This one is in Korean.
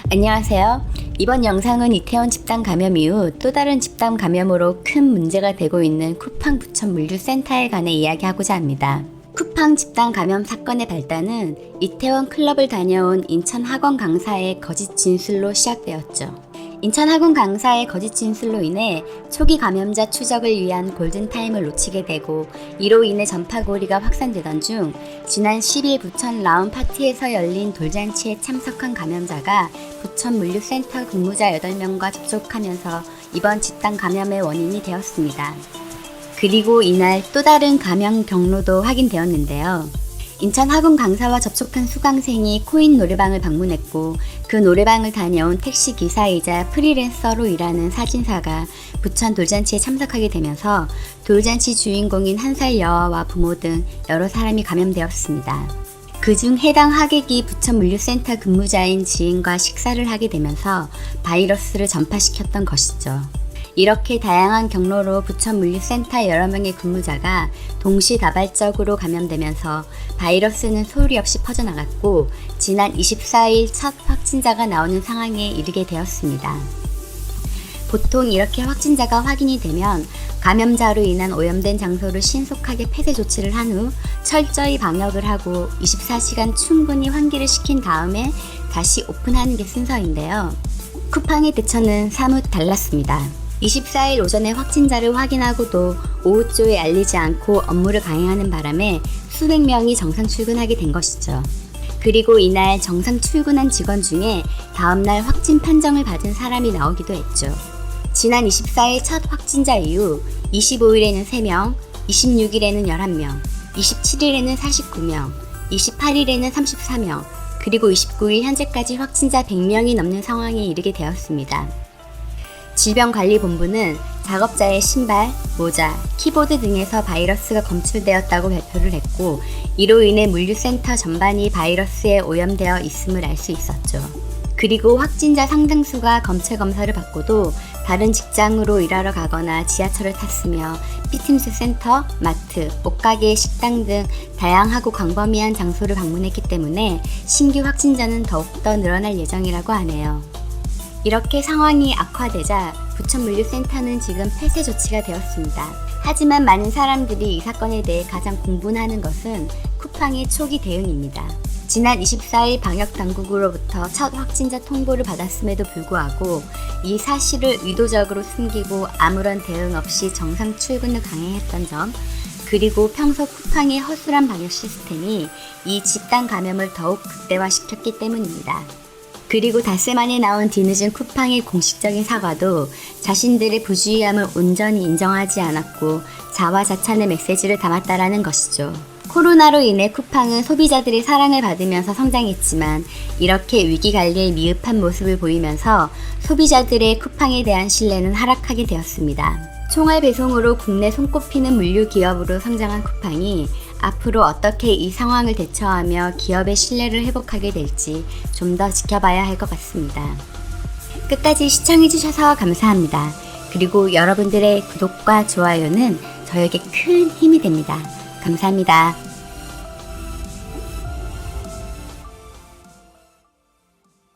안녕하세요. 이번 영상은 이태원 집단 감염 이후 또 다른 집단 감염으로 큰 문제가 되고 있는 쿠팡 부천 물류센터에 관해 이야기하고자 합니다. 쿠팡 집단 감염 사건의 발단은 이태원 클럽을 다녀온 인천 학원 강사의 거짓 진술로 시작되었죠. 인천 학원 강사의 거짓 진술로 인해 초기 감염자 추적을 위한 골든타임을 놓치게 되고 이로 인해 전파고리가 확산되던 중 지난 10일 부천 라운 파티에서 열린 돌잔치에 참석한 감염자가 부천 물류센터 근무자 8명과 접촉하면서 이번 집단 감염의 원인이 되었습니다. 그리고 이날 또 다른 감염 경로도 확인되었는데요. 인천 학원 강사와 접촉한 수강생이 코인 노래방을 방문했고 그 노래방을 다녀온 택시 기사이자 프리랜서로 일하는 사진사가 부천 돌잔치에 참석하게 되면서 돌잔치 주인공인 1살 여아와 부모 등 여러 사람이 감염되었습니다. 그중 해당 하객이 부천 물류센터 근무자인 지인과 식사를 하게 되면서 바이러스를 전파시켰던 것이죠. 이렇게 다양한 경로로 부천 물류센터 여러 명의 근무자가 동시다발적으로 감염되면서 바이러스는 소리 없이 퍼져나갔고 지난 24일 첫 확진자가 나오는 상황에 이르게 되었습니다. 보통 이렇게 확진자가 확인이 되면 감염자로 인한 오염된 장소를 신속하게 폐쇄 조치를 한 후 철저히 방역을 하고 24시간 충분히 환기를 시킨 다음에 다시 오픈하는 게 순서인데요. 쿠팡의 대처는 사뭇 달랐습니다. 24일 오전에 확진자를 확인하고도 오후조에 알리지 않고 업무를 강행하는 바람에 수백 명이 정상 출근하게 된 것이죠. 그리고 이날 정상 출근한 직원 중에 다음날 확진 판정을 받은 사람이 나오기도 했죠. 지난 24일 첫 확진자 이후 25일에는 3명, 26일에는 11명, 27일에는 49명, 28일에는 34명, 그리고 29일 현재까지 확진자 100명이 넘는 상황에 이르게 되었습니다. 질병관리본부는 작업자의 신발, 모자, 키보드 등에서 바이러스가 검출되었다고 발표를 했고 이로 인해 물류센터 전반이 바이러스에 오염되어 있음을 알 수 있었죠. 그리고 확진자 상당수가 검체 검사를 받고도 다른 직장으로 일하러 가거나 지하철을 탔으며 피트니스 센터, 마트, 옷가게, 식당 등 다양하고 광범위한 장소를 방문했기 때문에 신규 확진자는 더욱더 늘어날 예정이라고 하네요. 이렇게 상황이 악화되자 부천 물류센터는 지금 폐쇄 조치가 되었습니다. 하지만 많은 사람들이 이 사건에 대해 가장 공분하는 것은 쿠팡의 초기 대응입니다. 지난 24일 방역당국으로부터 첫 확진자 통보를 받았음에도 불구하고 이 사실을 의도적으로 숨기고 아무런 대응 없이 정상 출근을 강행했던 점, 그리고 평소 쿠팡의 허술한 방역 시스템이 이 집단 감염을 더욱 극대화시켰기 때문입니다. 그리고 닷새 만에 나온 뒤늦은 쿠팡의 공식적인 사과도 자신들의 부주의함을 온전히 인정하지 않았고 자화자찬의 메시지를 담았다라는 것이죠. 코로나로 인해 쿠팡은 소비자들의 사랑을 받으면서 성장했지만 이렇게 위기관리에 미흡한 모습을 보이면서 소비자들의 쿠팡에 대한 신뢰는 하락하게 되었습니다. 총알 배송으로 국내 손꼽히는 물류 기업으로 성장한 쿠팡이 앞으로 어떻게 이 상황을 대처하며 기업의 신뢰를 회복하게 될지 좀 더 지켜봐야 할 것 같습니다. 끝까지 시청해주셔서 감사합니다. 그리고 여러분들의 구독과 좋아요는 저에게 큰 힘이 됩니다. 감사합니다.